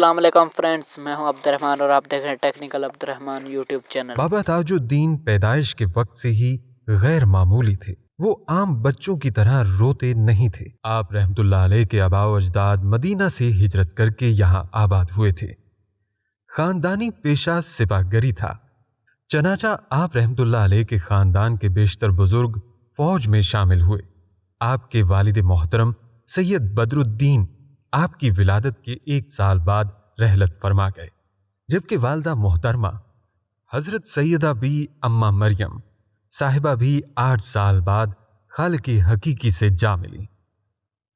السلام علیکم فرینڈز، میں ہوں عبد الرحمن اور آپ دیکھ رہے ہیں ٹیکنیکل عبد الرحمن یوٹیوب چینل۔ بابا تاج الدین پیدائش کے وقت سے ہی غیر معمولی تھے۔ وہ عام بچوں کی طرح روتے نہیں تھے۔ آپ رحمت اللہ علیہ کے آباء و اجداد مدینہ سے ہجرت کر کے یہاں آباد ہوئے تھے۔ خاندانی پیشہ سپاہ گری تھا، چنانچہ آپ رحمت اللہ علیہ کے خاندان کے بیشتر بزرگ فوج میں شامل ہوئے۔ آپ کے والد محترم سید بدر الدین آپ کی ولادت کے 1 سال بعد رحلت فرما گئے، جبکہ والدہ محترمہ حضرت سیدہ بی اماں مریم صاحبہ بھی 8 سال بعد خالق حقیقی سے جا ملی۔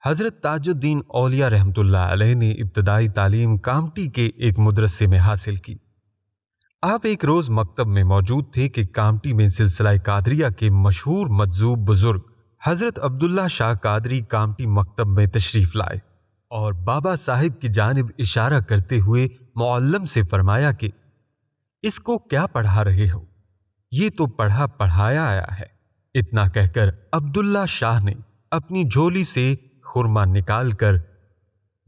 حضرت تاج الدین اولیاء رحمت اللہ علیہ نے ابتدائی تعلیم کامٹی کے ایک مدرسے میں حاصل کی۔ آپ ایک روز مکتب میں موجود تھے کہ کامٹی میں سلسلہ قادریہ کے مشہور مجذوب بزرگ حضرت عبداللہ شاہ قادری کامٹی مکتب میں تشریف لائے اور بابا صاحب کی جانب اشارہ کرتے ہوئے معلم سے فرمایا کہ اس کو کیا پڑھا رہے ہو؟ یہ تو پڑھا پڑھایا آیا ہے۔ اتنا کہہ کر عبداللہ شاہ نے اپنی جھولی سے خرما نکال کر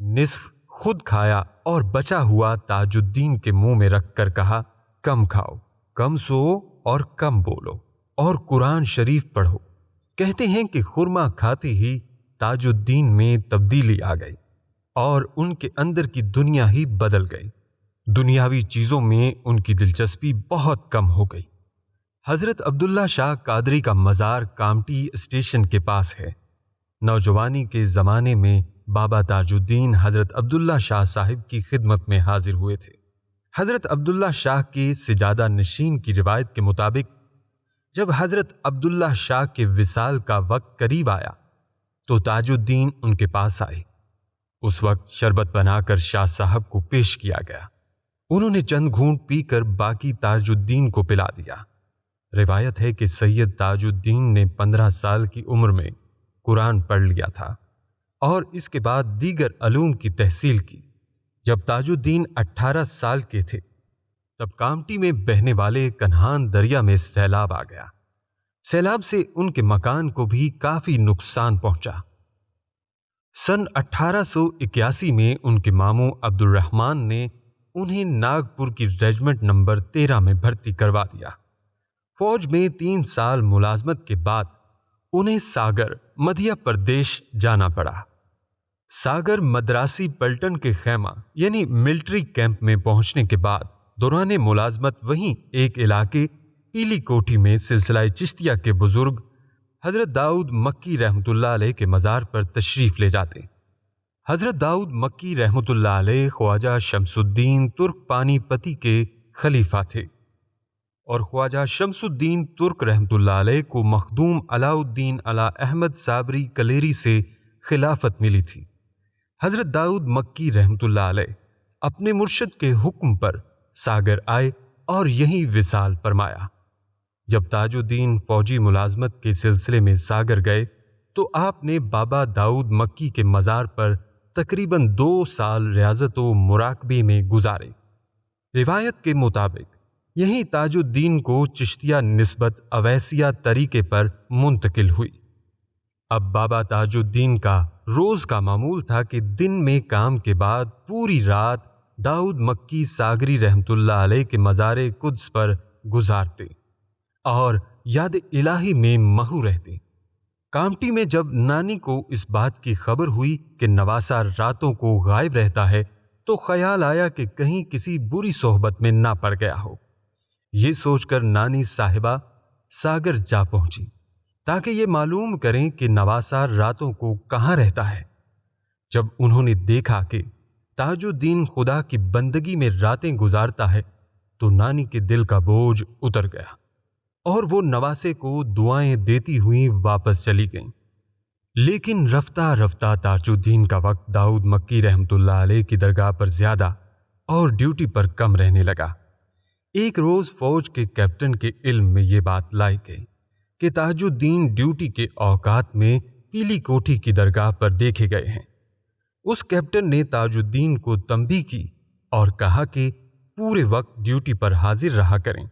نصف خود کھایا اور بچا ہوا تاج الدین کے منہ میں رکھ کر کہا، کم کھاؤ، کم سو اور کم بولو اور قرآن شریف پڑھو۔ کہتے ہیں کہ خرما کھاتے ہی تاج الدین میں تبدیلی آ گئی اور ان کے اندر کی دنیا ہی بدل گئی۔ دنیاوی چیزوں میں ان کی دلچسپی بہت کم ہو گئی۔ حضرت عبداللہ شاہ قادری کا مزار کامٹی اسٹیشن کے پاس ہے۔ نوجوانی کے زمانے میں بابا تاج الدین حضرت عبداللہ شاہ صاحب کی خدمت میں حاضر ہوئے تھے۔ حضرت عبداللہ شاہ کے سجادہ نشین کی روایت کے مطابق جب حضرت عبداللہ شاہ کے وصال کا وقت قریب آیا تو تاج الدین ان کے پاس آئے۔ اس وقت شربت بنا کر شاہ صاحب کو پیش کیا گیا۔ انہوں نے چند گھونٹ پی کر باقی تاج الدین کو پلا دیا۔ روایت ہے کہ سید تاج الدین نے 15 سال کی عمر میں قرآن پڑھ لیا تھا اور اس کے بعد دیگر علوم کی تحصیل کی۔ جب تاج الدین 18 سال کے تھے تب کامٹی میں بہنے والے کنہان دریا میں سیلاب آ گیا۔ سیلاب سے ان کے مکان کو بھی کافی نقصان پہنچا۔ سن 1881 میں ان کے ماموں عبد الرحمن نے انہیں ناگپور کی ریجمنٹ نمبر 13 میں بھرتی کروا دیا۔ فوج میں 3 سال ملازمت کے بعد انہیں ساگر مدھیہ پردیش جانا پڑا۔ ساگر مدراسی پلٹن کے خیمہ یعنی ملٹری کیمپ میں پہنچنے کے بعد دوران ملازمت وہیں ایک علاقے پیلی کوٹھی میں سلسلہ چشتیہ کے بزرگ حضرت داؤد مکی رحمت اللہ علیہ کے مزار پر تشریف لے جاتے۔ حضرت داؤد مکی رحمت اللہ علیہ خواجہ شمس الدین ترک پانی پتی کے خلیفہ تھے اور خواجہ شمس الدین ترک رحمت اللہ علیہ کو مخدوم علاء الدین علا احمد صابری کلیری سے خلافت ملی تھی۔ حضرت داؤد مکی رحمت اللہ علیہ اپنے مرشد کے حکم پر ساگر آئے اور یہیں وصال فرمایا۔ جب تاج الدین فوجی ملازمت کے سلسلے میں ساگر گئے تو آپ نے بابا داؤد مکی کے مزار پر تقریباً 2 سال ریاضت و مراقبے میں گزارے۔ روایت کے مطابق یہیں تاج الدین کو چشتیہ نسبت اویسیہ طریقے پر منتقل ہوئی۔ اب بابا تاج الدین کا روز کا معمول تھا کہ دن میں کام کے بعد پوری رات داؤد مکی ساگری رحمت اللہ علیہ کے مزار قدس پر گزارتے اور یاد الہی میں محو رہتے۔ کامٹی میں جب نانی کو اس بات کی خبر ہوئی کہ نواسہ راتوں کو غائب رہتا ہے تو خیال آیا کہ کہیں کسی بری صحبت میں نہ پڑ گیا ہو۔ یہ سوچ کر نانی صاحبہ ساگر جا پہنچی تاکہ یہ معلوم کریں کہ نواسہ راتوں کو کہاں رہتا ہے۔ جب انہوں نے دیکھا کہ تاج الدین خدا کی بندگی میں راتیں گزارتا ہے تو نانی کے دل کا بوجھ اتر گیا اور وہ نواسے کو دعائیں دیتی ہوئی واپس چلی گئیں۔ لیکن رفتہ رفتہ تاج الدین کا وقت داؤد مکی رحمت اللہ علیہ کی درگاہ پر زیادہ اور ڈیوٹی پر کم رہنے لگا۔ ایک روز فوج کے کیپٹن کے علم میں یہ بات لائی گئی کہ تاج الدین ڈیوٹی کے اوقات میں پیلی کوٹھی کی درگاہ پر دیکھے گئے ہیں۔ اس کیپٹن نے تاج الدین کو تنبیہ کی اور کہا کہ پورے وقت ڈیوٹی پر حاضر رہا کریں،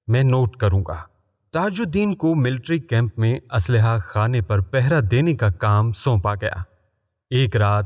میں نوٹ کروں گا۔ تاج الدین کو ملٹری کیمپ میں اسلحہ خانے پر پہرا دینے کا کام سونپا گیا۔ ایک رات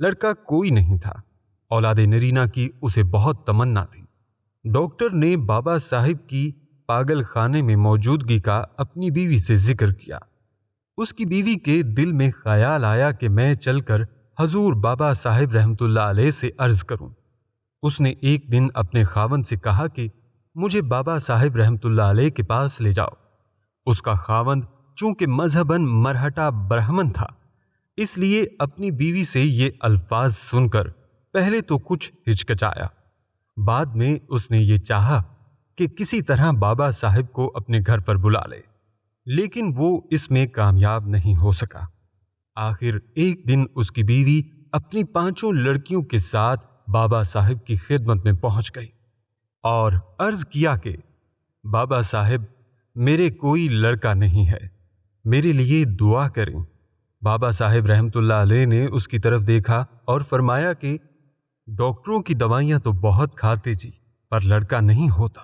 لڑکا کوئی نہیں تھا۔ اولاد نرینہ کی اسے بہت تمنا تھی۔ ڈاکٹر نے بابا صاحب کی پاگل خانے میں موجودگی کا اپنی بیوی سے ذکر کیا۔ اس کی بیوی کے دل میں خیال آیا کہ میں چل کر حضور بابا صاحب رحمۃ اللہ علیہ سے عرض کروں۔ اس نے ایک دن اپنے خاوند سے کہا کہ مجھے بابا صاحب رحمۃ اللہ علیہ کے پاس لے جاؤ۔ اس کا خاوند چونکہ مذہباً مرہٹا برہمن تھا، اس لیے اپنی بیوی سے یہ الفاظ سن کر پہلے تو کچھ ہچکچایا، بعد میں اس نے یہ چاہا کہ کسی طرح بابا صاحب کو اپنے گھر پر بلا لے، لیکن وہ اس میں کامیاب نہیں ہو سکا۔ آخر ایک دن اس کی بیوی اپنی 5 لڑکیوں کے ساتھ بابا صاحب کی خدمت میں پہنچ گئی اور عرض کیا کہ بابا صاحب، میرے کوئی لڑکا نہیں ہے، میرے لیے دعا کریں۔ بابا صاحب رحمۃ اللہ علیہ نے اس کی طرف دیکھا اور فرمایا کہ ڈاکٹروں کی دوائیاں تو بہت کھاتے جی، پر لڑکا نہیں ہوتا۔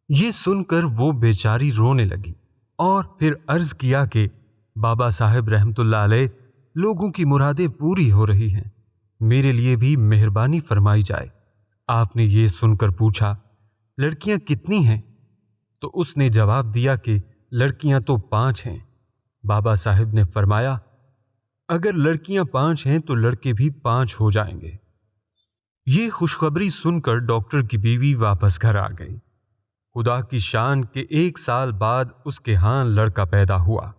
یہ سن کر وہ بیچاری رونے لگی اور پھر عرض کیا کہ بابا صاحب رحمۃ اللہ علیہ، لوگوں کی مرادیں پوری ہو رہی ہیں، میرے لیے بھی مہربانی فرمائی جائے۔ آپ نے یہ سن کر پوچھا لڑکیاں کتنی ہیں؟ تو اس نے جواب دیا کہ لڑکیاں تو 5 ہیں۔ بابا صاحب نے فرمایا اگر لڑکیاں 5 ہیں تو لڑکے بھی 5 ہو جائیں گے۔ یہ خوشخبری سن کر ڈاکٹر کی بیوی واپس گھر آ گئی۔ خدا کی شان کہ 1 سال بعد اس کے ہاں لڑکا پیدا ہوا۔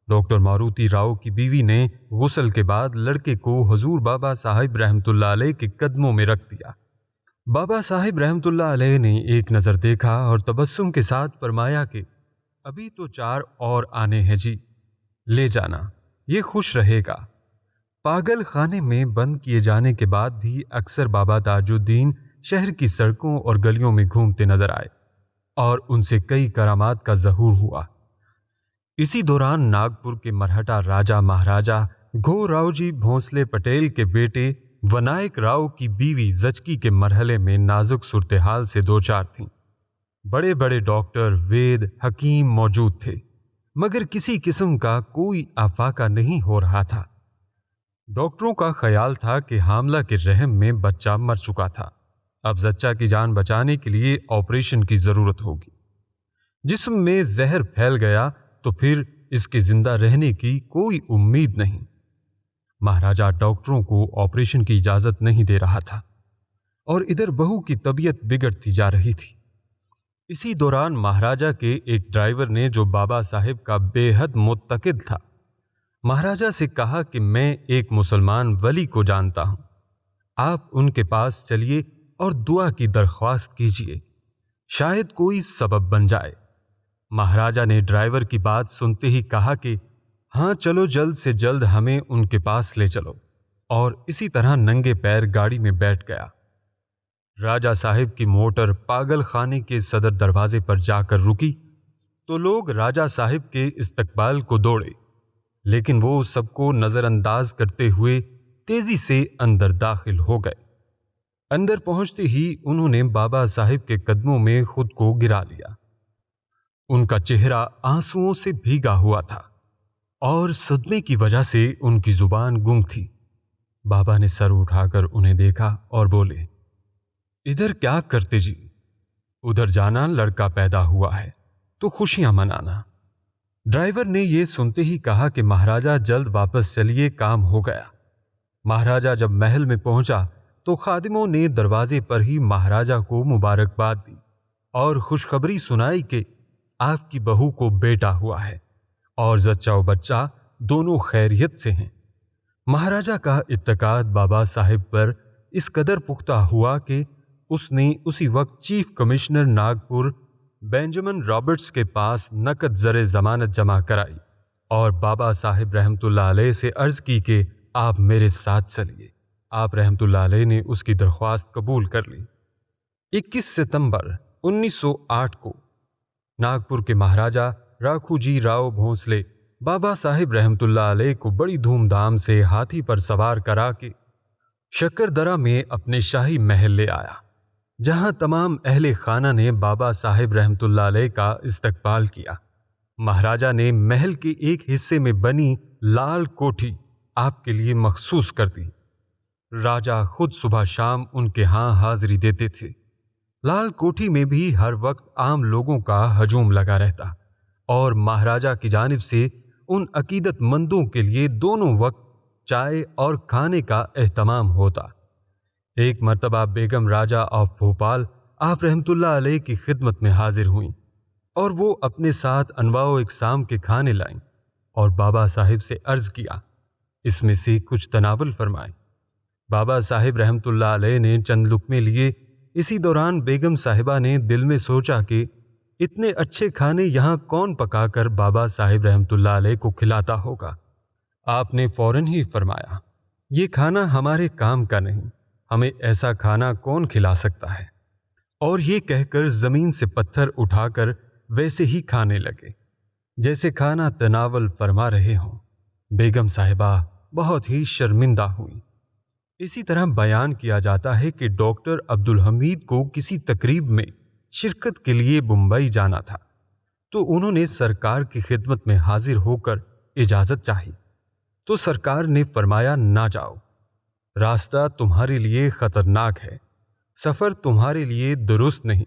ڈاکٹر ماروتی راؤ کی بیوی نے غسل کے بعد لڑکے کو حضور بابا صاحب رحمۃ اللہ علیہ کے قدموں میں رکھ دیا۔ بابا صاحب رحمۃ اللہ علیہ نے ایک نظر دیکھا اور تبسم کے ساتھ فرمایا کہ ابھی تو 4 اور آنے ہیں جی، لے جانا، یہ خوش رہے گا۔ پاگل خانے میں بند کیے جانے کے بعد بھی اکثر بابا تاج الدین شہر کی سڑکوں اور گلیوں میں گھومتے نظر آئے اور ان سے کئی کرامات کا ظہور ہوا۔ اسی دوران ناگپور کے مرہٹا راجا مہاراجا گھو راؤ جی بھونسلے پٹیل کے بیٹے ونائک راؤ کی بیوی زچگی کے مرحلے میں نازک صورتحال سے دوچار تھیں۔ بڑے بڑے ڈاکٹر، وید، حکیم موجود تھے، مگر کسی قسم کا کوئی افاقہ نہیں ہو رہا تھا۔ ڈاکٹروں کا خیال تھا کہ حاملہ کے رحم میں بچہ مر چکا تھا، اب زچہ کی جان بچانے کے لیے آپریشن کی ضرورت ہوگی۔ جسم میں زہر پھیل گیا تو پھر اس کے زندہ رہنے کی کوئی امید نہیں۔ مہاراجا ڈاکٹروں کو آپریشن کی اجازت نہیں دے رہا تھا اور ادھر بہو کی طبیعت بگڑتی جا رہی تھی۔ اسی دوران مہاراجا کے ایک ڈرائیور نے، جو بابا صاحب کا بے حد متقد تھا، مہاراجا سے کہا کہ میں ایک مسلمان ولی کو جانتا ہوں، آپ ان کے پاس چلیے اور دعا کی درخواست کیجیے، شاید کوئی سبب بن جائے۔ مہاراجا نے ڈرائیور کی بات سنتے ہی کہا کہ ہاں چلو، جلد سے جلد ہمیں ان کے پاس لے چلو، اور اسی طرح ننگے پیر گاڑی میں بیٹھ گیا۔ راجا صاحب کی موٹر پاگل خانے کے صدر دروازے پر جا کر رکی تو لوگ راجا صاحب کے استقبال کو دوڑے، لیکن وہ سب کو نظر انداز کرتے ہوئے تیزی سے اندر داخل ہو گئے۔ اندر پہنچتے ہی انہوں نے بابا صاحب کے قدموں میں خود کو گرا لیا۔ ان کا چہرہ آنسوؤں سے بھیگا ہوا تھا اور صدمے کی وجہ سے ان کی زبان گنگ تھی۔ بابا نے سر اٹھا کر انہیں دیکھا اور بولے، ادھر کیا کرتے جی؟ ادھر جانا، لڑکا پیدا ہوا ہے تو خوشیاں منانا۔ ڈرائیور نے یہ سنتے ہی کہا کہ مہاراجا جلد واپس چلیے، کام ہو گیا۔ مہاراجا جب محل میں پہنچا تو خادموں نے دروازے پر ہی مہاراجا کو مبارکباد دی اور خوشخبری سنائی کہ آپ کی بہو کو بیٹا ہوا ہے اور زچہ و بچہ دونوں خیریت سے ہیں۔ مہاراجا کا اعتقاد بابا صاحب پر اس قدر پختہ ہوا کہ اس نے اسی وقت چیف کمشنر ناگپور بینجامن رابرٹس کے پاس نقد زر ضمانت جمع کرائی اور بابا صاحب رحمۃ اللہ علیہ سے عرض کی کہ آپ میرے ساتھ چلیے۔ آپ رحمۃ اللہ علیہ نے اس کی درخواست قبول کر لی۔ 21 ستمبر 1908 کو ناگپور کے مہاراجا راکھو جی راؤ بھونسلے بابا صاحب رحمۃ اللہ علیہ کو بڑی دھوم دھام سے ہاتھی پر سوار کرا کے شکردرہ میں اپنے شاہی محل لے آیا، جہاں تمام اہل خانہ نے بابا صاحب رحمۃ اللہ علیہ کا استقبال کیا۔ مہاراجا نے محل کے ایک حصے میں بنی لال کوٹھی آپ کے لیے مخصوص کر دی۔ راجا خود صبح شام ان کے ہاں حاضری دیتے تھے۔ لال کوٹھی میں بھی ہر وقت عام لوگوں کا ہجوم لگا رہتا اور مہاراجا کی جانب سے ان عقیدت مندوں کے لیے دونوں وقت چائے اور کھانے کا اہتمام ہوتا۔ ایک مرتبہ بیگم راجا آف بھوپال آپ رحمت اللہ علیہ کی خدمت میں حاضر ہوئیں اور وہ اپنے ساتھ انواع و اقسام کے کھانے لائیں اور بابا صاحب سے عرض کیا اس میں سے کچھ تناول فرمائیں۔ بابا صاحب رحمت اللہ علیہ نے چند لقمے لیے۔ اسی دوران بیگم صاحبہ نے دل میں سوچا کہ اتنے اچھے کھانے یہاں کون پکا کر بابا صاحب رحمت اللہ علیہ کو کھلاتا ہوگا۔ آپ نے فوراً ہی فرمایا یہ کھانا ہمارے کام کا نہیں، ہمیں ایسا کھانا کون کھلا سکتا ہے، اور یہ کہہ کر زمین سے پتھر اٹھا کر ویسے ہی کھانے لگے جیسے کھانا تناول فرما رہے ہوں۔ بیگم صاحبہ بہت ہی شرمندہ ہوئیں۔ اسی طرح بیان کیا جاتا ہے کہ ڈاکٹر عبدالحمید کو کسی تقریب میں شرکت کے لیے بمبئی جانا تھا، تو انہوں نے سرکار کی خدمت میں حاضر ہو کر اجازت چاہی، تو سرکار نے فرمایا نہ جاؤ، راستہ تمہارے لیے خطرناک ہے، سفر تمہارے لیے درست نہیں۔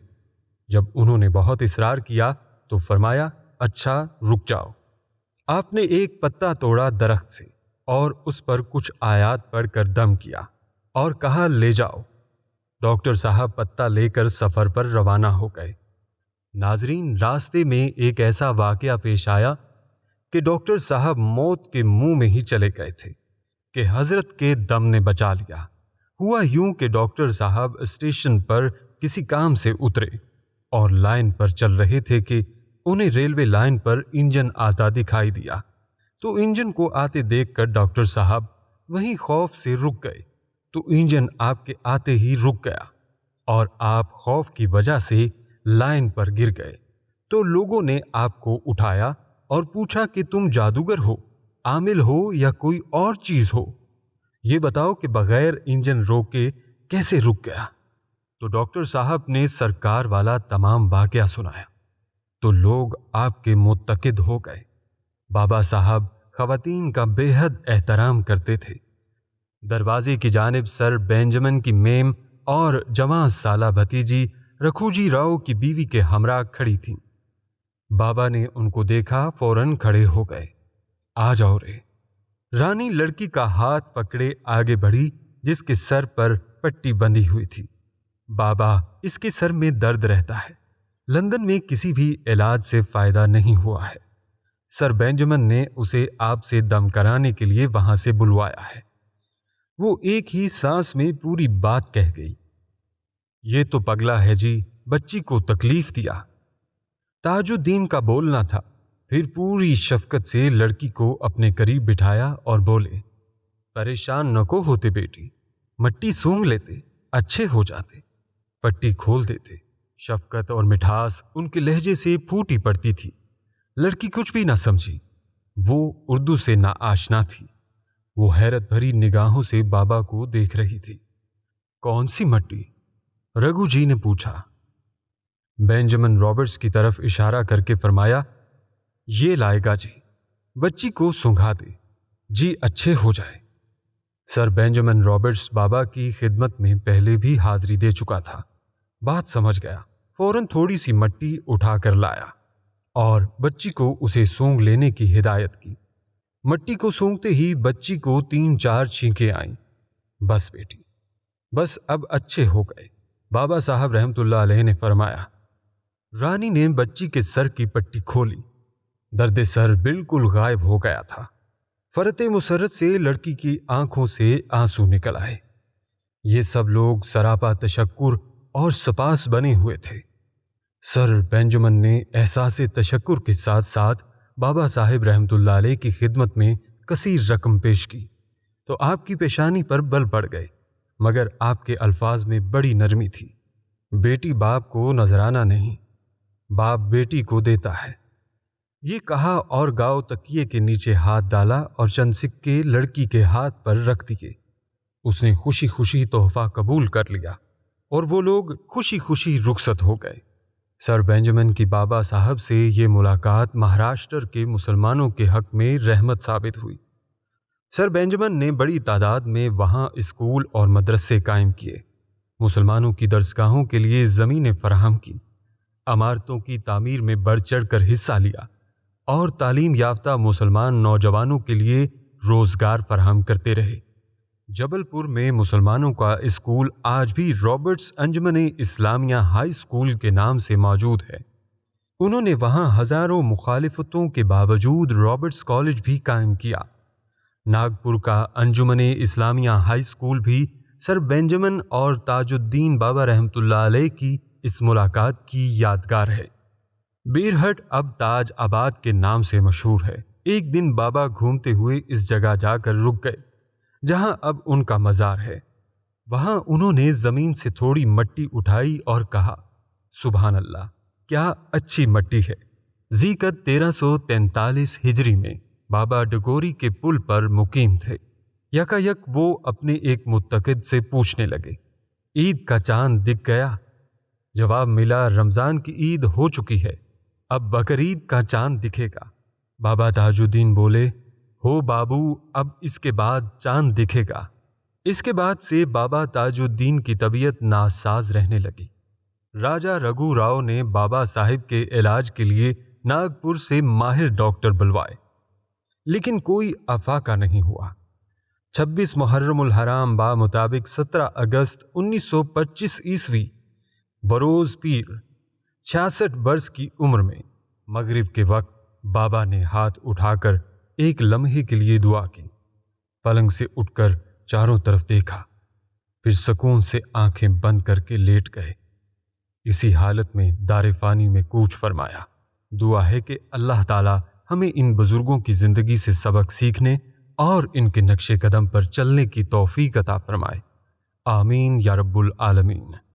جب انہوں نے بہت اصرار کیا تو فرمایا اچھا رک جاؤ۔ آپ نے ایک پتا توڑا درخت سے اور اس پر کچھ آیات پڑھ کر دم کیا اور کہا لے جاؤ۔ ڈاکٹر صاحب پتا لے کر سفر پر روانہ ہو گئے۔ ناظرین، راستے میں ایک ایسا واقعہ پیش آیا کہ ڈاکٹر صاحب موت کے منہ میں ہی چلے گئے تھے کہ حضرت کے دم نے بچا لیا۔ ہوا یوں کہ ڈاکٹر صاحب اسٹیشن پر کسی کام سے اترے اور لائن پر چل رہے تھے کہ انہیں ریلوے لائن پر انجن آتا دکھائی دیا، تو انجن کو آتے دیکھ کر ڈاکٹر صاحب وہیں خوف سے رک گئے، تو انجن آپ کے آتے ہی رک گیا اور آپ خوف کی وجہ سے لائن پر گر گئے۔ تو لوگوں نے آپ کو اٹھایا اور پوچھا کہ تم جادوگر ہو، عامل ہو یا کوئی اور چیز ہو، یہ بتاؤ کہ بغیر انجن روکے کیسے رک گیا؟ تو ڈاکٹر صاحب نے سرکار والا تمام واقعہ سنایا، تو لوگ آپ کے متقد ہو گئے۔ بابا صاحب خواتین کا بے حد احترام کرتے تھے۔ دروازے کی جانب سر بینجمن کی میم اور جوان سالہ بھتیجی رکھوجی راؤ کی بیوی کے ہمراہ کھڑی تھیں۔ بابا نے ان کو دیکھا، فوراً کھڑے ہو گئے۔ آ جاؤ رے۔ رانی لڑکی کا ہاتھ پکڑے آگے بڑھی جس کے سر پر پٹی بندھی ہوئی تھی۔ بابا، اس کے سر میں درد رہتا ہے، لندن میں کسی بھی علاج سے فائدہ نہیں ہوا ہے، سر بینجمن نے اسے آپ سے دم کرانے کے لیے وہاں سے بلوایا ہے۔ وہ ایک ہی سانس میں پوری بات کہہ گئی۔ یہ تو پگلا ہے جی، بچی کو تکلیف دیا۔ تاج الدین کا بولنا تھا، پھر پوری شفقت سے لڑکی کو اپنے قریب بٹھایا اور بولے پریشان نہ کو ہوتے بیٹی، مٹی سونگھ لیتے، اچھے ہو جاتے، پٹی کھول دیتے۔ شفقت اور مٹھاس ان کے لہجے سے پھوٹی پڑتی تھی۔ لڑکی کچھ بھی نہ سمجھی، وہ اردو سے نا آشنا تھی۔ وہ حیرت بھری نگاہوں سے بابا کو دیکھ رہی تھی۔ کون سی مٹی؟ رگھو جی نے پوچھا۔ بینجمن رابرٹس کی طرف اشارہ کر کے فرمایا یہ لائے گا جی، بچی کو سنگھا دے جی، اچھے ہو جائے۔ سر بینجمن رابرٹس بابا کی خدمت میں پہلے بھی حاضری دے چکا تھا، بات سمجھ گیا، فوراً تھوڑی سی مٹی اٹھا کر لایا اور بچی کو اسے سونگھ لینے کی ہدایت کی۔ مٹی کو سونگتے ہی بچی کو 3-4 چھینکیں آئیں۔ بس بیٹی، بس اب اچھے ہو گئے، بابا صاحب رحمت اللہ علیہ نے فرمایا۔ رانی نے بچی کے سر کی پٹی کھولی، درد سر بالکل غائب ہو گیا تھا۔ فرط مسرت سے لڑکی کی آنکھوں سے آنسو نکل آئے۔ یہ سب لوگ سراپا تشکر اور سپاس بنے ہوئے تھے۔ سر بینجمن نے احساس تشکر کے ساتھ ساتھ بابا صاحب رحمت اللہ علیہ کی خدمت میں کثیر رقم پیش کی، تو آپ کی پیشانی پر بل پڑ گئے، مگر آپ کے الفاظ میں بڑی نرمی تھی۔ بیٹی باپ کو نذرانہ نہیں، باپ بیٹی کو دیتا ہے، یہ کہا اور گاؤ تکیے کے نیچے ہاتھ ڈالا اور چند سکے لڑکی کے ہاتھ پر رکھ دیے۔ اس نے خوشی خوشی تحفہ قبول کر لیا اور وہ لوگ خوشی خوشی رخصت ہو گئے۔ سر بینجمن کی بابا صاحب سے یہ ملاقات مہاراشٹر کے مسلمانوں کے حق میں رحمت ثابت ہوئی۔ سر بینجمن نے بڑی تعداد میں وہاں اسکول اور مدرسے قائم کیے، مسلمانوں کی درسگاہوں کے لیے زمینیں فراہم کی، عمارتوں کی تعمیر میں بڑھ چڑھ کر حصہ لیا اور تعلیم یافتہ مسلمان نوجوانوں کے لیے روزگار فراہم کرتے رہے۔ جبل پور میں مسلمانوں کا اسکول آج بھی رابرٹس انجمن اسلامیہ ہائی اسکول کے نام سے موجود ہے۔ انہوں نے وہاں ہزاروں مخالفتوں کے باوجود رابرٹس کالج بھی قائم کیا۔ ناگپور کا انجمن اسلامیہ ہائی اسکول بھی سر بینجمن اور تاج الدین بابا رحمۃ اللہ علیہ کی اس ملاقات کی یادگار ہے۔ بیرہٹ اب تاج آباد کے نام سے مشہور ہے۔ ایک دن بابا گھومتے ہوئے اس جگہ جا کر رک گئے جہاں اب ان کا مزار ہے۔ وہاں انہوں نے زمین سے تھوڑی مٹی اٹھائی اور کہا، سبحان اللہ، کیا اچھی مٹی ہے۔ ذیقعد 1343 ہجری میں بابا ڈگوری کے پل پر مقیم تھے۔ یکایک وہ اپنے ایک متقد سے پوچھنے لگے، عید کا چاند دکھ گیا؟ جواب ملا، رمضان کی عید ہو چکی ہے، اب بقرعید کا چاند دکھے گا۔ بابا تاج الدین بولے، ہو بابو، اب اس کے بعد چاند دکھے گا۔ اس کے بعد سے بابا تاج الدین کی طبیعت ناساز رہنے لگی۔ راجا رگھو راؤ نے بابا صاحب کے علاج کے لیے ناگپور سے ماہر ڈاکٹر بلوائے، لیکن کوئی افاقہ نہیں ہوا۔ 26 محرم الحرام مطابق 17 اگست 1925 عیسوی بروز پیر 66 برس کی عمر میں مغرب کے وقت بابا نے ہاتھ اٹھا کر ایک لمحے کے لیے دعا کی، پلنگ سے اٹھ کر چاروں طرف دیکھا، پھر سکون سے آنکھیں بند کر کے لیٹ گئے۔ اسی حالت میں دار فانی میں کوچ فرمایا۔ دعا ہے کہ اللہ تعالی ہمیں ان بزرگوں کی زندگی سے سبق سیکھنے اور ان کے نقش قدم پر چلنے کی توفیق عطا فرمائے۔ آمین یا رب العالمین۔